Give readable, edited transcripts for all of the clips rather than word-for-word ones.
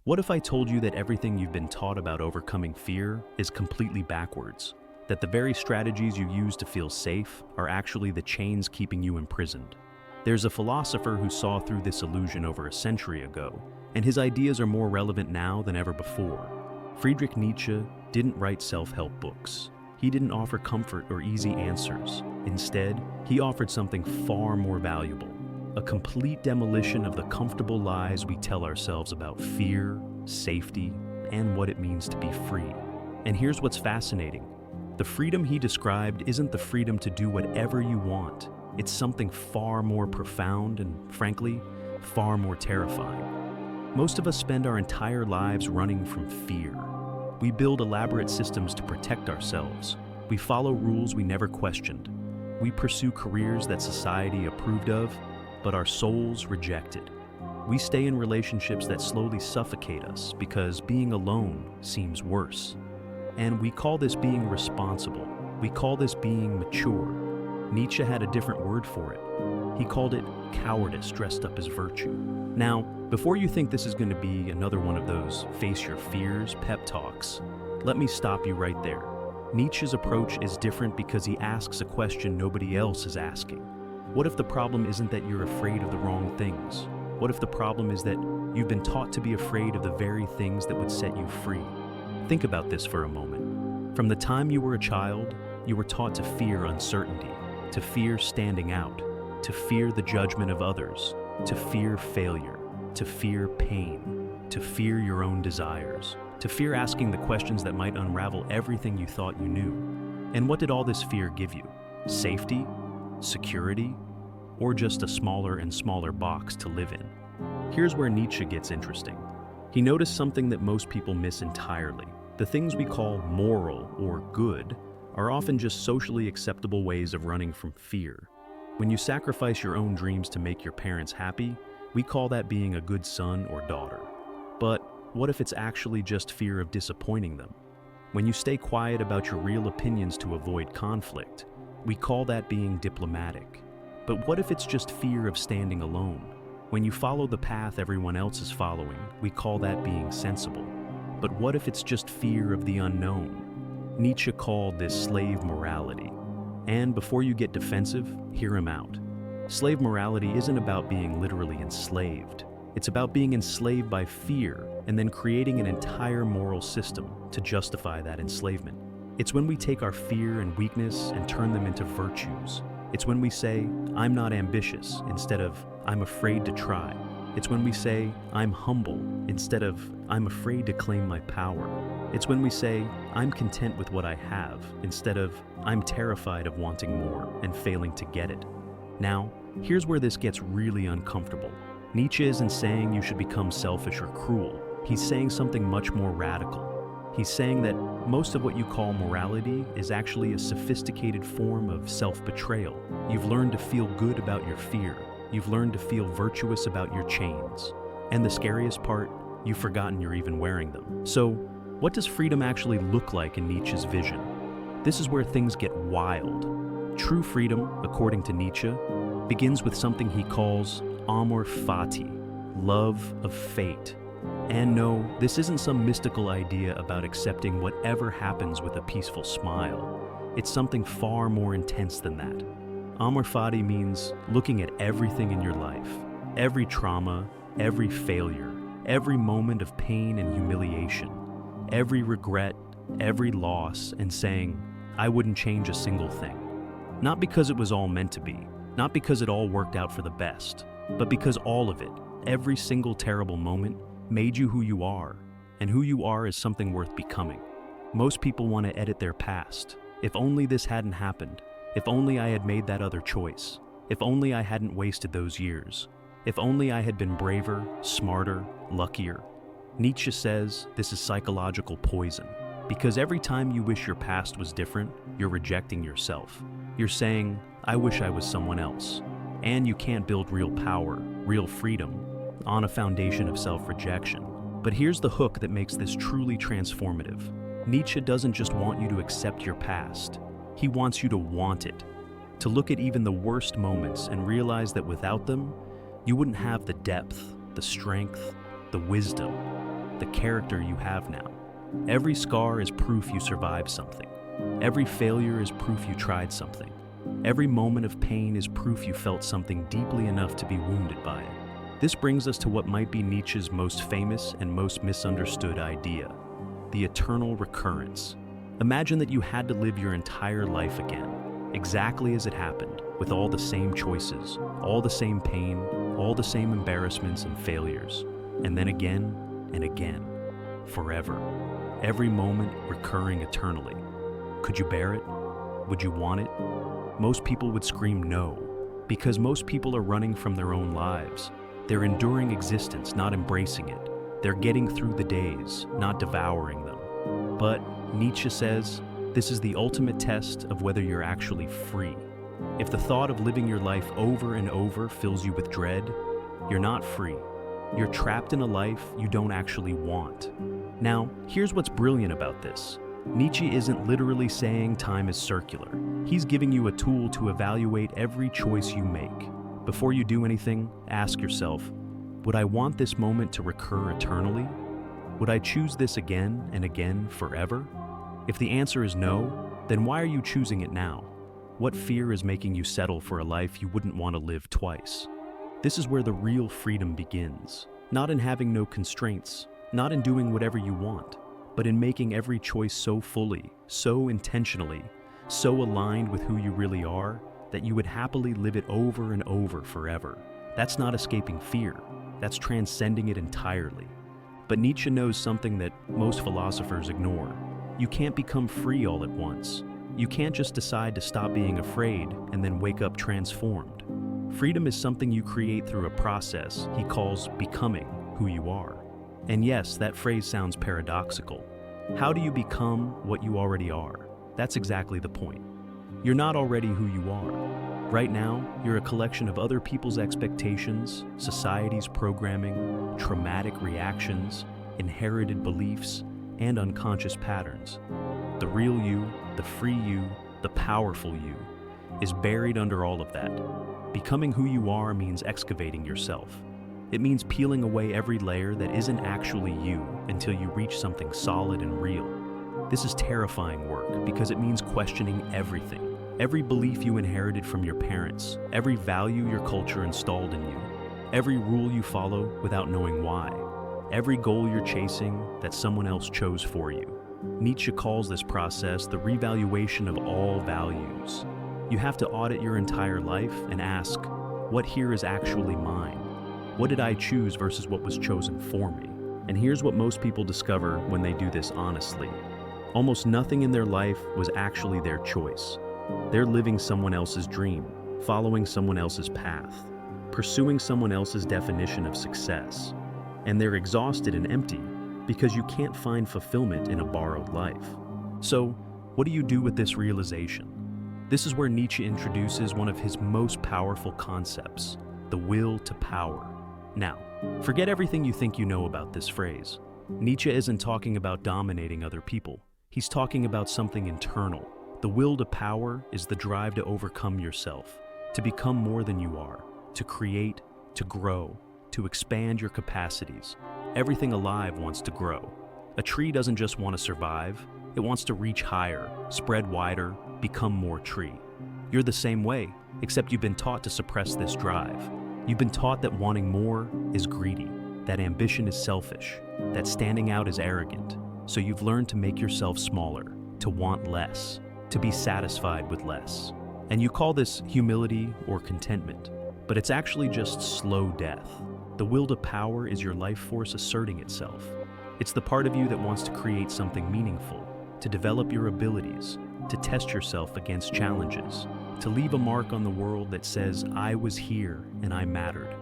What if I told you that everything you've been taught about overcoming fear is completely backwards? That the very strategies you use to feel safe are actually the chains keeping you imprisoned? There's a philosopher who saw through this illusion over a century ago, and his ideas are more relevant now than ever before. Friedrich Nietzsche didn't write self-help books. He didn't offer comfort or easy answers. Instead, he offered something far more valuable: a complete demolition of the comfortable lies we tell ourselves about fear, safety, and what it means to be free. And here's what's fascinating. The freedom he described isn't the freedom to do whatever you want. It's something far more profound and, frankly, far more terrifying. Most of us spend our entire lives running from fear. We build elaborate systems to protect ourselves. We follow rules we never questioned. We pursue careers that society approved of, but our souls rejected. We stay in relationships that slowly suffocate us because being alone seems worse. And we call this being responsible. We call this being mature. Nietzsche had a different word for it. He called it cowardice dressed up as virtue. Now, before you think this is going to be another one of those face your fears pep talks, let me stop you right there. Nietzsche's approach is different because he asks a question nobody else is asking. What if the problem isn't that you're afraid of the wrong things? What if the problem is that you've been taught to be afraid of the very things that would set you free? Think about this for a moment. From the time you were a child, you were taught to fear uncertainty, to fear standing out, to fear the judgment of others, to fear failure, to fear pain, to fear your own desires, to fear asking the questions that might unravel everything you thought you knew. And what did all this fear give you? Safety? Security? Or just a smaller and smaller box to live in? Here's where Nietzsche gets interesting. He noticed something that most people miss entirely. The things we call moral or good are often just socially acceptable ways of running from fear. When you sacrifice your own dreams to make your parents happy, we call that being a good son or daughter. But what if it's actually just fear of disappointing them? When you stay quiet about your real opinions to avoid conflict, we call that being diplomatic. But what if it's just fear of standing alone? When you follow the path everyone else is following, we call that being sensible. But what if it's just fear of the unknown? Nietzsche called this slave morality. And before you get defensive, hear him out. Slave morality isn't about being literally enslaved. It's about being enslaved by fear and then creating an entire moral system to justify that enslavement. It's when we take our fear and weakness and turn them into virtues. It's when we say, I'm not ambitious, instead of, I'm afraid to try. It's when we say, I'm humble, instead of, I'm afraid to claim my power. It's when we say, I'm content with what I have, instead of, I'm terrified of wanting more and failing to get it. Now, here's where this gets really uncomfortable. Nietzsche isn't saying you should become selfish or cruel. He's saying something much more radical. He's saying that most of what you call morality is actually a sophisticated form of self-betrayal. You've learned to feel good about your fear. You've learned to feel virtuous about your chains. And the scariest part, you've forgotten you're even wearing them. So, what does freedom actually look like in Nietzsche's vision? This is where things get wild. True freedom, according to Nietzsche, begins with something he calls amor fati, love of fate. And no, this isn't some mystical idea about accepting whatever happens with a peaceful smile. It's something far more intense than that. Amor fati means looking at everything in your life, every trauma, every failure, every moment of pain and humiliation, every regret, every loss, and saying, I wouldn't change a single thing. Not because it was all meant to be, not because it all worked out for the best, but because all of it, every single terrible moment, made you who you are, and who you are is something worth becoming. Most people want to edit their past. If only this hadn't happened. If only I had made that other choice. If only I hadn't wasted those years. If only I had been braver, smarter, luckier. Nietzsche says this is psychological poison, because every time you wish your past was different, you're rejecting yourself. You're saying, I wish I was someone else. And you can't build real power, real freedom, on a foundation of self-rejection. But here's the hook that makes this truly transformative. Nietzsche doesn't just want you to accept your past. He wants you to want it. To look at even the worst moments and realize that without them, you wouldn't have the depth, the strength, the wisdom, the character you have now. Every scar is proof you survived something. Every failure is proof you tried something. Every moment of pain is proof you felt something deeply enough to be wounded by it. This brings us to what might be Nietzsche's most famous and most misunderstood idea, the eternal recurrence. Imagine that you had to live your entire life again, exactly as it happened, with all the same choices, all the same pain, all the same embarrassments and failures, and then again and again, forever. Every moment recurring eternally. Could you bear it? Would you want it? Most people would scream no, because most people are running from their own lives. They're enduring existence, not embracing it. They're getting through the days, not devouring them. But Nietzsche says, this is the ultimate test of whether you're actually free. If the thought of living your life over and over fills you with dread, you're not free. You're trapped in a life you don't actually want. Now, here's what's brilliant about this. Nietzsche isn't literally saying time is circular. He's giving you a tool to evaluate every choice you make. Before you do anything, ask yourself, would I want this moment to recur eternally? Would I choose this again and again forever? If the answer is no, then why are you choosing it now? What fear is making you settle for a life you wouldn't want to live twice? This is where the real freedom begins. Not in having no constraints, not in doing whatever you want, but in making every choice so fully, so intentionally, so aligned with who you really are, that you would happily live it over and over forever. That's not escaping fear, that's transcending it entirely. But Nietzsche knows something that most philosophers ignore. You can't become free all at once. You can't just decide to stop being afraid and then wake up transformed. Freedom is something you create through a process he calls becoming who you are. And yes, that phrase sounds paradoxical. How do you become what you already are? That's exactly the point. You're not already who you are. Right now, you're a collection of other people's expectations, society's programming, traumatic reactions, inherited beliefs, and unconscious patterns. The real you, the free you, the powerful you, is buried under all of that. Becoming who you are means excavating yourself. It means peeling away every layer that isn't actually you until you reach something solid and real. This is terrifying work because it means questioning everything. Every belief you inherited from your parents, every value your culture installed in you, every rule you follow without knowing why, every goal you're chasing that someone else chose for you. Nietzsche calls this process the revaluation of all values. You have to audit your entire life and ask, what here is actually mine? What did I choose versus what was chosen for me? And here's what most people discover when they do this honestly. Almost nothing in their life was actually their choice. They're living someone else's dream, following someone else's path, pursuing someone else's definition of success. And they're exhausted and empty because you can't find fulfillment in a borrowed life. So, what do you do with this realization? This is where Nietzsche introduces one of his most powerful concepts, the will to power. Now, forget everything you think you know about this phrase. Nietzsche isn't talking about dominating other people. He's talking about something internal. The will to power is the drive to overcome yourself, to become more than you are, to create, to grow, to expand your capacities. Everything alive wants to grow. A tree doesn't just want to survive, it wants to reach higher, spread wider, become more tree. You're the same way, except you've been taught to suppress this drive. You've been taught that wanting more is greedy, that ambition is selfish, that standing out is arrogant. So you've learned to make yourself smaller, to want less, to be satisfied with less. And you call this humility or contentment, but it's actually just slow death. The will to power is your life force asserting itself. It's the part of you that wants to create something meaningful, to develop your abilities, to test yourself against challenges, to leave a mark on the world that says, I was here and I mattered.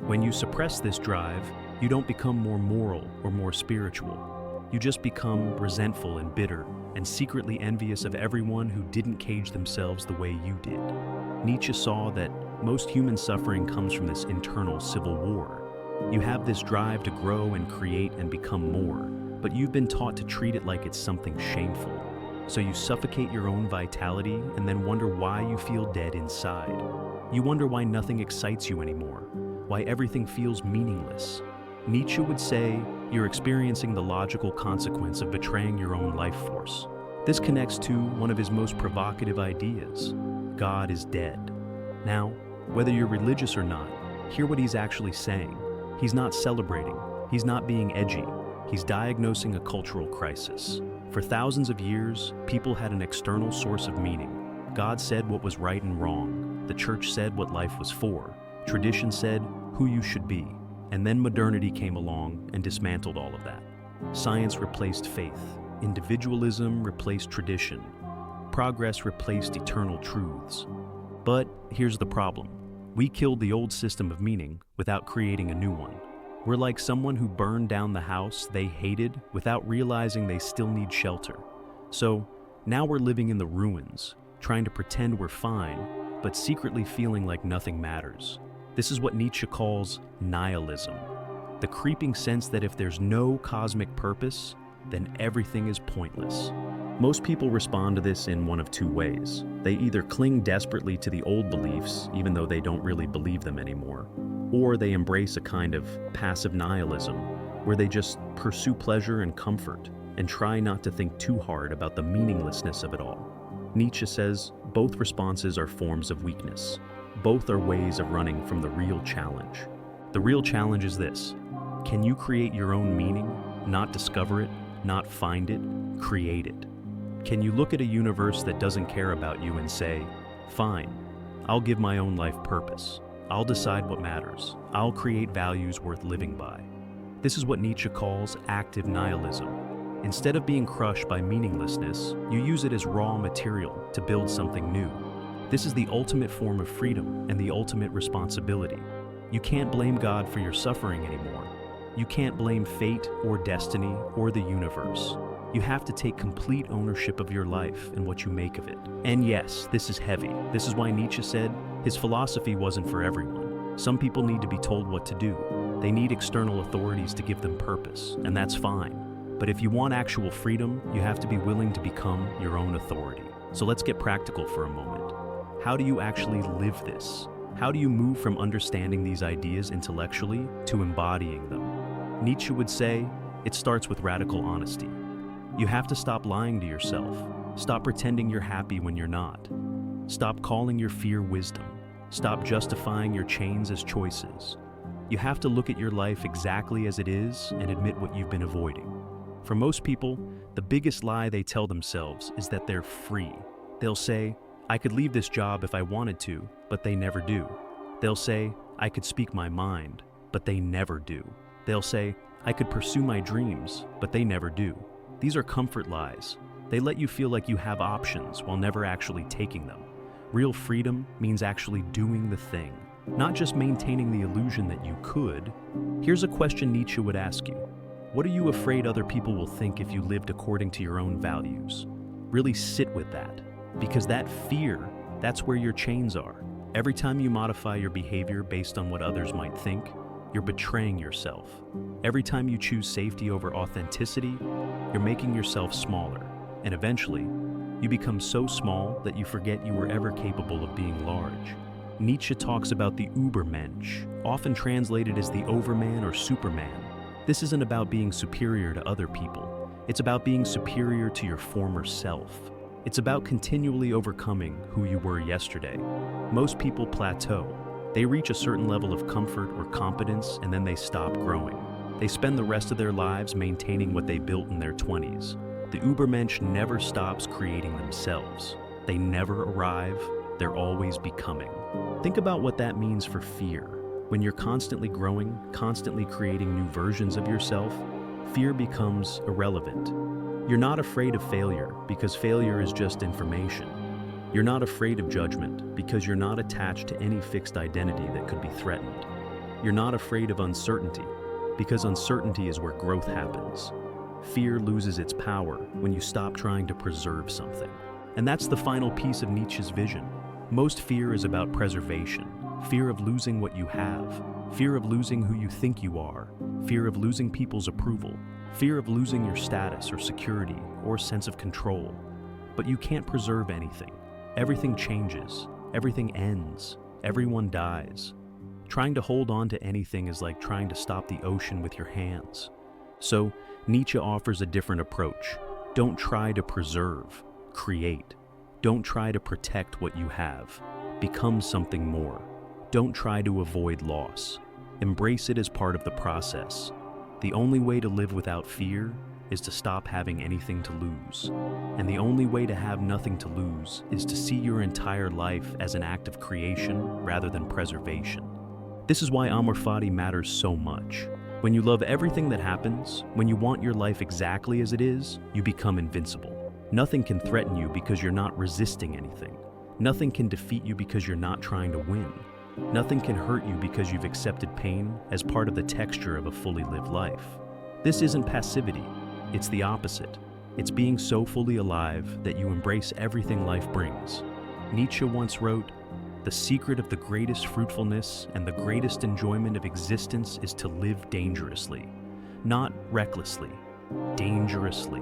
When you suppress this drive, you don't become more moral or more spiritual. You just become resentful and bitter and secretly envious of everyone who didn't cage themselves the way you did. Nietzsche saw that most human suffering comes from this internal civil war. You have this drive to grow and create and become more, but you've been taught to treat it like it's something shameful. So you suffocate your own vitality and then wonder why you feel dead inside. You wonder why nothing excites you anymore, why everything feels meaningless. Nietzsche would say, you're experiencing the logical consequence of betraying your own life force. This connects to one of his most provocative ideas: God is dead. Now, whether you're religious or not, hear what he's actually saying. He's not celebrating. He's not being edgy. He's diagnosing a cultural crisis. For thousands of years, people had an external source of meaning. God said what was right and wrong. The church said what life was for. Tradition said who you should be. And then modernity came along and dismantled all of that. Science replaced faith. Individualism replaced tradition. Progress replaced eternal truths. But here's the problem. We killed the old system of meaning without creating a new one. We're like someone who burned down the house they hated without realizing they still need shelter. So now we're living in the ruins, trying to pretend we're fine, but secretly feeling like nothing matters. This is what Nietzsche calls nihilism, the creeping sense that if there's no cosmic purpose, then everything is pointless. Most people respond to this in one of two ways. They either cling desperately to the old beliefs, even though they don't really believe them anymore, or they embrace a kind of passive nihilism, where they just pursue pleasure and comfort and try not to think too hard about the meaninglessness of it all. Nietzsche says both responses are forms of weakness. Both are ways of running from the real challenge. The real challenge is this: can you create your own meaning, not discover it, not find it, create it? Can you look at a universe that doesn't care about you and say, fine, I'll give my own life purpose. I'll decide what matters. I'll create values worth living by. This is what Nietzsche calls active nihilism. Instead of being crushed by meaninglessness, you use it as raw material to build something new. This is the ultimate form of freedom and the ultimate responsibility. You can't blame God for your suffering anymore. You can't blame fate or destiny or the universe. You have to take complete ownership of your life and what you make of it. And yes, this is heavy. This is why Nietzsche said his philosophy wasn't for everyone. Some people need to be told what to do. They need external authorities to give them purpose, and that's fine. But if you want actual freedom, you have to be willing to become your own authority. So let's get practical for a moment. How do you actually live this? How do you move from understanding these ideas intellectually to embodying them? Nietzsche would say, it starts with radical honesty. You have to stop lying to yourself. Stop pretending you're happy when you're not. Stop calling your fear wisdom. Stop justifying your chains as choices. You have to look at your life exactly as it is and admit what you've been avoiding. For most people, the biggest lie they tell themselves is that they're free. They'll say, I could leave this job if I wanted to, but they never do. They'll say, I could speak my mind, but they never do. They'll say, I could pursue my dreams, but they never do. These are comfort lies. They let you feel like you have options while never actually taking them. Real freedom means actually doing the thing, not just maintaining the illusion that you could. Here's a question Nietzsche would ask you. What are you afraid other people will think if you lived according to your own values? Really sit with that, because that fear, that's where your chains are. Every time you modify your behavior based on what others might think, you're betraying yourself. Every time you choose safety over authenticity, you're making yourself smaller, and eventually, you become so small that you forget you were ever capable of being large. Nietzsche talks about the Übermensch, often translated as the overman or superman. This isn't about being superior to other people. It's about being superior to your former self. It's about continually overcoming who you were yesterday. Most people plateau. They reach a certain level of comfort or competence and then they stop growing. They spend the rest of their lives maintaining what they built in their 20s. The Übermensch never stops creating themselves. They never arrive, they're always becoming. Think about what that means for fear. When you're constantly growing, constantly creating new versions of yourself, fear becomes irrelevant. You're not afraid of failure because failure is just information. You're not afraid of judgment because you're not attached to any fixed identity that could be threatened. You're not afraid of uncertainty because uncertainty is where growth happens. Fear loses its power when you stop trying to preserve something. And that's the final piece of Nietzsche's vision. Most fear is about preservation. Fear of losing what you have. Fear of losing who you think you are. Fear of losing people's approval. Fear of losing your status or security or sense of control. But you can't preserve anything. Everything changes. Everything ends. Everyone dies. Trying to hold on to anything is like trying to stop the ocean with your hands. So, Nietzsche offers a different approach. Don't try to preserve, create. Don't try to protect what you have. Become something more. Don't try to avoid loss. Embrace it as part of the process. The only way to live without fear is to stop having anything to lose. And the only way to have nothing to lose is to see your entire life as an act of creation rather than preservation. This is why Amor Fati matters so much. When you love everything that happens, when you want your life exactly as it is, you become invincible. Nothing can threaten you because you're not resisting anything. Nothing can defeat you because you're not trying to win. Nothing can hurt you because you've accepted pain as part of the texture of a fully lived life. This isn't passivity. It's the opposite. It's being so fully alive that you embrace everything life brings. Nietzsche once wrote, "The secret of the greatest fruitfulness and the greatest enjoyment of existence is to live dangerously, not recklessly, dangerously,"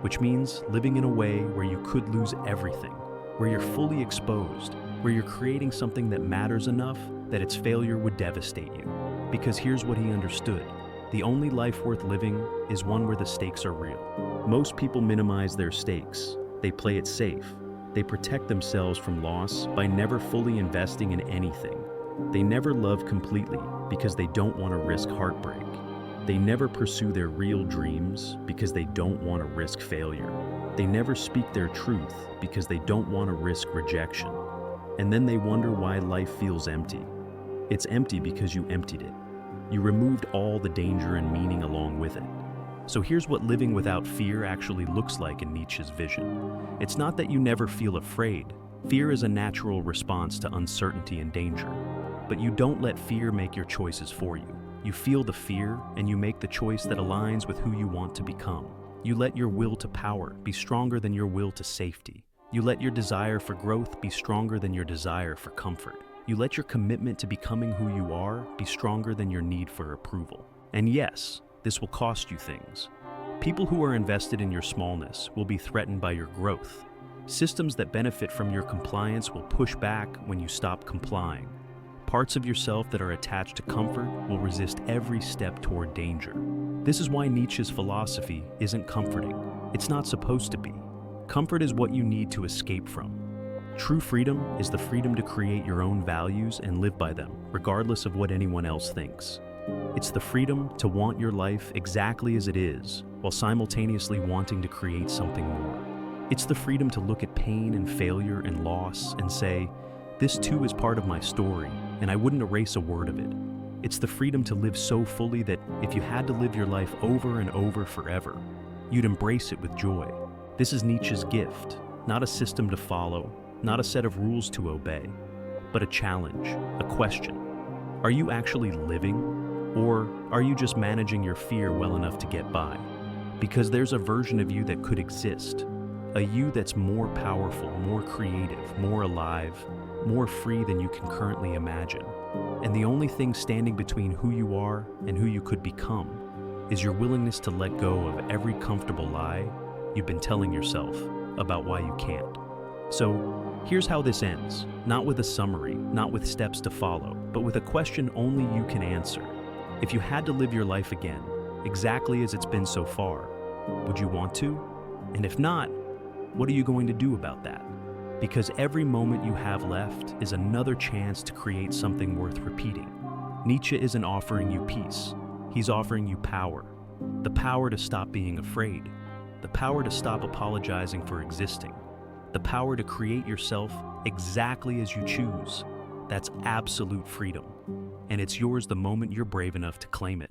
which means living in a way where you could lose everything, where you're fully exposed, where you're creating something that matters enough that its failure would devastate you. Because here's what he understood. The only life worth living is one where the stakes are real. Most people minimize their stakes. They play it safe. They protect themselves from loss by never fully investing in anything. They never love completely because they don't want to risk heartbreak. They never pursue their real dreams because they don't want to risk failure. They never speak their truth because they don't want to risk rejection. And then they wonder why life feels empty. It's empty because you emptied it. You removed all the danger and meaning along with it. So here's what living without fear actually looks like in Nietzsche's vision. It's not that you never feel afraid. Fear is a natural response to uncertainty and danger. But you don't let fear make your choices for you. You feel the fear and you make the choice that aligns with who you want to become. You let your will to power be stronger than your will to safety. You let your desire for growth be stronger than your desire for comfort. You let your commitment to becoming who you are be stronger than your need for approval. And yes, this will cost you things. People who are invested in your smallness will be threatened by your growth. Systems that benefit from your compliance will push back when you stop complying. Parts of yourself that are attached to comfort will resist every step toward danger. This is why Nietzsche's philosophy isn't comforting. It's not supposed to be. Comfort is what you need to escape from. True freedom is the freedom to create your own values and live by them, regardless of what anyone else thinks. It's the freedom to want your life exactly as it is, while simultaneously wanting to create something more. It's the freedom to look at pain and failure and loss and say, this too is part of my story, and I wouldn't erase a word of it. It's the freedom to live so fully that if you had to live your life over and over forever, you'd embrace it with joy. This is Nietzsche's gift, not a system to follow, not a set of rules to obey, but a challenge, a question. Are you actually living, or are you just managing your fear well enough to get by? Because there's a version of you that could exist, a you that's more powerful, more creative, more alive, more free than you can currently imagine. And the only thing standing between who you are and who you could become is your willingness to let go of every comfortable lie you've been telling yourself about why you can't. So, here's how this ends, not with a summary, not with steps to follow, but with a question only you can answer. If you had to live your life again, exactly as it's been so far, would you want to? And if not, what are you going to do about that? Because every moment you have left is another chance to create something worth repeating. Nietzsche isn't offering you peace. He's offering you power. The power to stop being afraid. The power to stop apologizing for existing. The power to create yourself exactly as you choose. That's absolute freedom. And it's yours the moment you're brave enough to claim it.